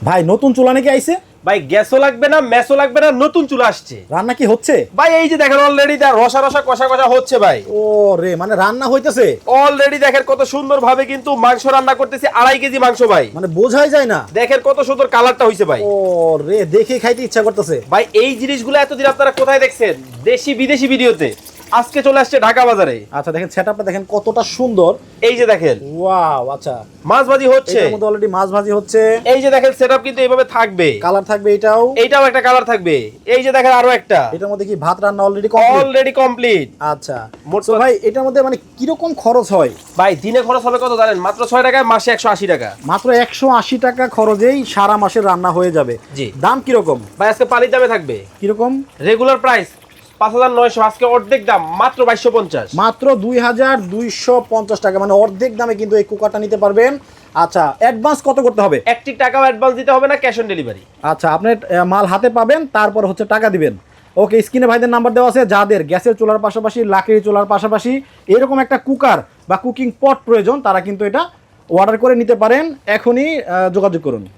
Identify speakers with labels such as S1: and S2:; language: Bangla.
S1: ভাই নতুন চুলা নাকি আইছে?
S2: ভাই গ্যাসও লাগবে না, মেসও লাগবে না, নতুন চুলা আসছে।
S1: রান্না কি হচ্ছে?
S2: ভাই এই যে দেখেন অলরেডি রসা রসা কষা কষা হচ্ছে ভাই।
S1: ও রে, মানে রান্না হইতেছে
S2: অলরেডি দেখেন কত সুন্দর ভাবে কিন্তু মাংস রান্না করতেছি, 2.5 কেজি মাংস ভাই।
S1: মানে বোঝাই যায় না।
S2: দেখেন কত সুন্দর কালারটা হইছে ভাই।
S1: ও রে, দেখে খাইতে ইচ্ছা করতেছে।
S2: ভাই এই জিনিসগুলো এতদিন আপনারা কোথায় দেখছেন? দেশি বিদেশি ভিডিওতে। আজকে চলে আসছে ঢাকা বাজারে।
S1: আচ্ছা দেখেন সেটআপটা দেখেন কতটা সুন্দর।
S2: এই যে দেখেন
S1: ওয়াও, আচ্ছা
S2: মাছ ভাজি হচ্ছে,
S1: এর মধ্যে অলরেডি মাছ ভাজি হচ্ছে।
S2: এই যে দেখেন সেটআপ কিন্তু এইভাবে থাকবে,
S1: কালার থাকবে এটাও।
S2: এইটাও একটা কালার থাকবে। এই যে দেখেন আরো একটা,
S1: এটার মধ্যে কি ভাত রান্না অলরেডি কমপ্লিট?
S2: Already complete.
S1: আচ্ছা তো ভাই এটার মধ্যে মানে কিরকম খরচ হয়?
S2: ভাই দিনে খরচ হবে কত জানেন? মাত্র 6 টাকায়, মাসে 180 টাকা।
S1: মাত্র 180 টাকা খরচেই সারা মাসের রান্না হয়ে যাবে।
S2: জি।
S1: দাম কিরকম?
S2: ভাই আজকে পানির দামে থাকবে
S1: কিরকম?
S2: রেগুলার প্রাইস 5900, আজকে অর্ধেক দাম মাত্র 2250।
S1: মাত্র 2250 টাকা, মানে অর্ধেক দামে কিন্তু এই কুকারটা নিতে পারবেন। আচ্ছা অ্যাডভান্স কত করতে হবে?
S2: 1 টাকাও অ্যাডভান্স দিতে হবে না, ক্যাশ অন ডেলিভারি।
S1: আচ্ছা আপনি মাল হাতে পাবেন, তারপর হচ্ছে টাকা দিবেন। ওকে, স্ক্রিনে ভাইদের নাম্বার দেওয়া আছে। যাদের গ্যাসের চুলার পাশাপাশি লাকড়ি চুলার পাশাপাশি এরকম একটা কুকার বা কুকিং পট প্রয়োজন, তারা কিন্তু এটা অর্ডার করে নিতে পারেন। এখনই যোগাযোগ করুন।